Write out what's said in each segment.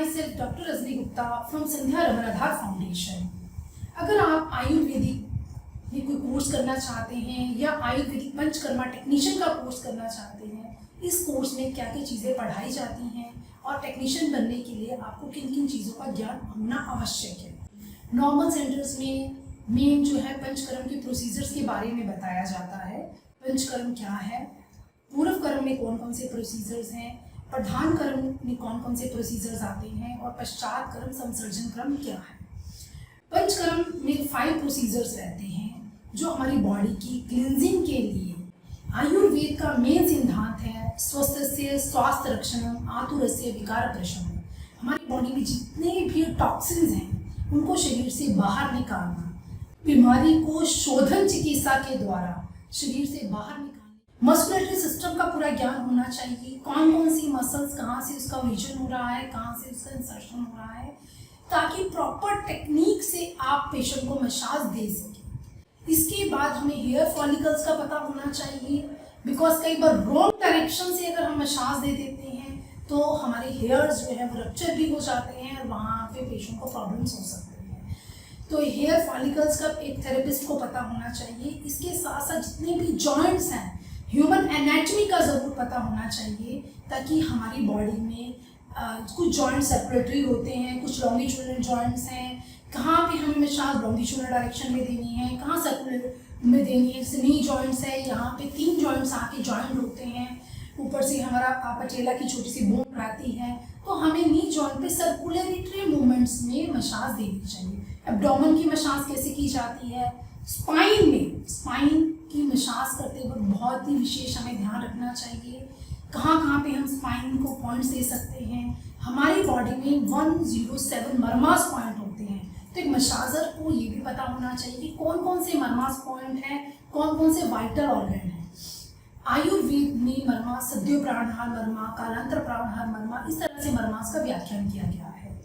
myself Dr. Rajni Gupta from Sandhya Ramanadhar Foundation। अगर आप आयुर्वेदिक में कोई कोर्स करना चाहते हैं या आयुर्वेदिक पंचकर्मा टेक्नीशियन का कोर्स करना चाहते हैं, इस कोर्स में क्या क्या चीज़ें पढ़ाई जाती हैं और टेक्नीशियन बनने के लिए आपको किन किन चीज़ों का ज्ञान होना आवश्यक है। नॉर्मल सेंटर्स में मेन जो है पंचकर्म के प्रोसीजर्स के बारे में बताया जाता है। पंचकर्म क्या है, पूर्व कर्म में कौन कौन से प्रोसीजर्स हैं, प्रधान कर्म में कौन कौन से प्रोसीजर्स आते हैं और पश्चात कर्म संसर्जन क्रम क्या है। पंचकर्म में 5 प्रोसीजर्स रहते हैं जो हमारी बॉडी की क्लींजिंग के लिए आयुर्वेद का मेन सिद्धांत है स्वस्थस्य स्वास्थ्य रक्षणम आतुरस्य विकार प्रशमनम। हमारी बॉडी में जितने भी टॉक्सिन्स हैं उनको शरीर से बाहर निकालना, बीमारी को शोधन चिकित्सा के द्वारा शरीर से बाहर निकालना। मस्कुलेटरी सिस्टम का पूरा ज्ञान होना चाहिए, कौन कौन सी मसल्स कहाँ से उसका विजन हो रहा है, कहाँ से उसका इंसर्शन हो रहा है, ताकि प्रॉपर टेक्निक से आप पेशेंट को मसाज दे सकें। इसके बाद हमें हेयर फॉलिकल्स का पता होना चाहिए, बिकॉज कई बार रॉन्ग डायरेक्शन से अगर हम मसाज दे देते हैं तो हमारे हेयर्स जो है वो रप्चर भी हो जाते हैं और वहाँ पे पेशेंट को प्रॉब्लम्स हो सकते हैं। तो हेयर फॉलिकल्स का एक थेरेपिस्ट को पता होना चाहिए। इसके साथ साथ जितने भी जॉइंट्स हैं, ह्यूमन एनाटॉमी का ज़रूर पता होना चाहिए, ताकि हमारी बॉडी में कुछ जॉइंट सर्कुलेटरी होते हैं, कुछ लॉन्गिट्यूडनल जॉइंट्स हैं, कहाँ पे हमें मसाज लॉन्गिट्यूडनल डायरेक्शन में देनी है, कहाँ सर्कुलर में देनी है। जैसे नी जॉइंट्स है, यहाँ पे 3 जॉइंट्स आके जॉइंट होते हैं, ऊपर से हमारा पटेला की छोटी सी बोन आती है, तो हमें नी जॉइंट पे सर्कुलरेटरी मूवमेंट्स में मसाज देनी चाहिए। एब्डोमेन की मसाज कैसे की जाती है, स्पाइन में स्पाइन की मसाज करते वक्त बहुत ही विशेष हमें ध्यान रखना चाहिए, कहाँ कहाँ पे हम स्पाइन को पॉइंट्स दे सकते हैं। हमारी बॉडी में 107 मरमास पॉइंट होते हैं, तो एक मसाजर को ये भी पता होना चाहिए कि कौन कौन से मरमास पॉइंट हैं, कौन कौन से वाइटल ऑर्गन हैं। आयुर्वेद में मरमा, सद्यो प्राणहार मरमा, कालांतर प्राणहार मरमा, इस तरह से मरमास का व्याख्यान किया गया है।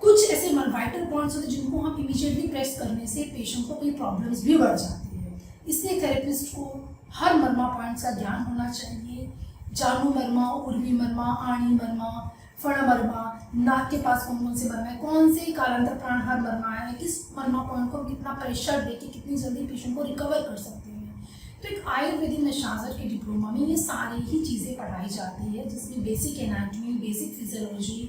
कुछ ऐसे वाइटल पॉइंट्स होते हैं जिनको हम इमीडिएटली प्रेस करने से पेशेंट को कोई प्रॉब्लम्स भी बढ़ जाती है, इसलिए थेरेपिस्ट को हर मरमा पॉइंट्स का ज्ञान होना चाहिए। जानू मरमा, उर्वी मरमा, आणी मरमा, फण मरमा, नाक के पास कौन कौन से मरमा है, कौन से कालांतर प्राणहार मरमा है, किस मरमा पॉइंट को कितना प्रेशर देके कितनी जल्दी पेशेंट को रिकवर कर सकते हैं। तो एक आयुर्वेदिक मसाजर के डिप्लोमा में ये सारी ही चीज़ें पढ़ाई जाती है, जिसमें basic anatomy, basic physiology,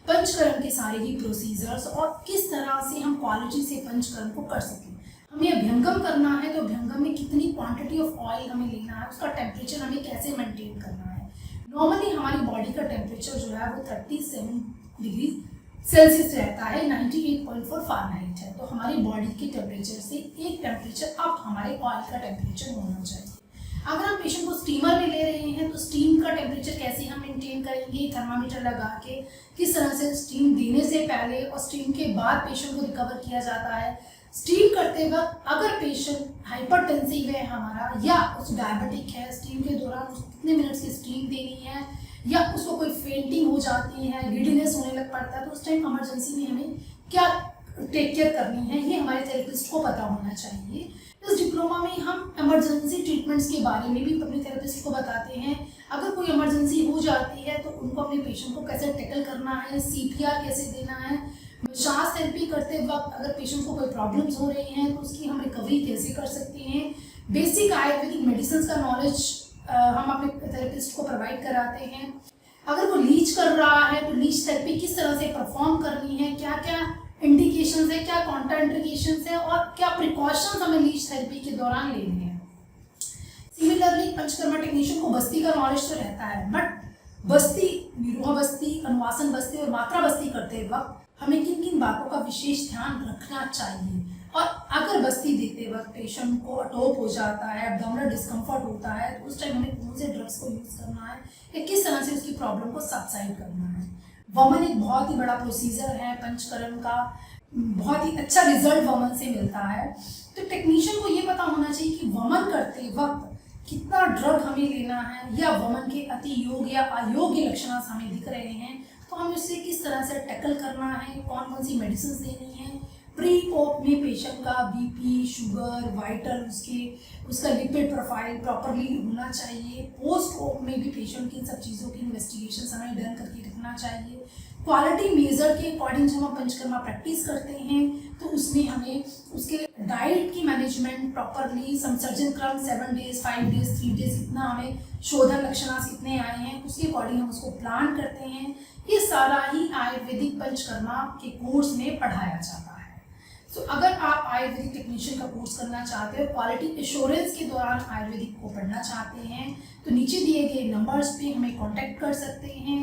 panchakarma के सारे ही प्रोसीजर्स और किस तरह से हम क्वालिटी से पंचकर्म को कर सकें। हमें अभ्यंगम करना है तो अभ्यंगम में कितनी क्वांटिटी ऑफ ऑयल हमें लेना है, उसका टेम्परेचर हमें कैसे मेंटेन करना है। नॉर्मली हमारी बॉडी का टेम्परेचर जो है वो 37 डिग्री सेल्सियस रहता है, 98.4 फ़ारेनहाइट है। तो हमारी बॉडी के टेम्परेचर से एक टेम्परेचर अप हमारे ऑयल का टेम्परेचर होना चाहिए। अगर हम पेशेंट को स्टीमर में ले रहे हैं तो स्टीम का टेम्परेचर कैसे हम मेंटेन करेंगे, थर्मामीटर लगा के किस तरह से स्टीम देने से पहले और स्टीम के बाद पेशेंट को रिकवर किया जाता है। स्टीम करते वक्त अगर पेशेंट हाइपरटेंसिव है हमारा या उस डायबिटिक है, स्टीम के दौरान उसको कितने मिनट्स की स्टीम देनी है, या उसको कोई फेंटिंग हो जाती है, गिडीनेस होने लग पड़ता है, तो उस टाइम इमरजेंसी में हमें क्या टेक केयर करनी है, ये हमारे थेरेपिस्ट को पता होना चाहिए। इस डिप्लोमा में हम इमरजेंसी ट्रीटमेंट्स के बारे में भी अपने थेरेपिस्ट को बताते हैं। अगर कोई इमरजेंसी हो जाती है तो उनको अपने पेशेंट को कैसे टैकल करना है, CPR कैसे देना है, मसाज थेरेपी करते वक्त अगर पेशेंट को कोई प्रॉब्लम्स हो रही हैं तो उसकी हम रिकवरी कैसे कर सकते हैं। बेसिक आयुर्वेदिक मेडिसिन का नॉलेज हम अपने थेरेपिस्ट को प्रोवाइड कराते हैं। अगर वो लीच कर रहा है तो लीच थेरेपी किस तरह से परफॉर्म करनी है, क्या क्या इंडिकेशंस है, क्या कॉन्ट्राइंडिकेशंस है और क्या प्रिकॉशंस हमें लीच थेरेपी के दौरान लेने हैं। सिमिलरली पंचकर्मा टेक्नीशियन को बस्ती का नॉलेज तो रहता है, बट बस्ती, विरोह बस्ती, अनुवासन बस्ती और मात्रा बस्ती करते वक्त हमें किन किन बातों का विशेष ध्यान रखना चाहिए। और अगर बस्ती देते वक्त पेशेंट को अटोप हो जाता है, एब्डोमिनल डिस्कम्फर्ट होता है, तो उस टाइम हमें कौन से ड्रग्स को यूज़ करना है या किस तरह से उसकी प्रॉब्लम को सबसाइड करना है। वमन एक बहुत ही बड़ा प्रोसीजर है पंचकर्म का, बहुत ही अच्छा रिजल्ट वमन से मिलता है। तो टेक्नीशियन को ये पता होना चाहिए कि वमन करते वक्त कितना ड्रग हमें लेना है, या वमन के अति योग या अयोग्य लक्षण हमें दिख रहे हैं तो हमें उससे किस तरह से टैकल करना है, कौन कौन सी मेडिसिन देनी है। प्री ऑप में पेशेंट का BP, शुगर, वाइटल, उसका लिपिड प्रोफाइल प्रॉपरली होना चाहिए। पोस्ट ऑप में भी पेशेंट की इन सब चीज़ों की इन्वेस्टिगेशन हमें डन करके रखना चाहिए। क्वालिटी मेजर के अकॉर्डिंग जब हम पंचकर्मा प्रैक्टिस करते हैं तो उसमें हमें उसके डाइट की मैनेजमेंट प्रॉपरली, संसर्जन क्रम 7 डेज, 5 डेज, 3 डेज, कितना हमें शोधन लक्षणांश कितने आए हैं उसके अकॉर्डिंग हम उसको प्लान करते हैं। ये सारा ही आयुर्वेदिक पंचकर्मा के कोर्स में पढ़ाया जाता है। सो अगर आप आयुर्वेदिक टेक्नीशियन का कोर्स करना चाहते हो, क्वालिटी एश्योरेंस के दौरान आयुर्वेदिक को पढ़ना चाहते हैं, तो नीचे दिए गए नंबर्स पे हमें कांटेक्ट कर सकते हैं।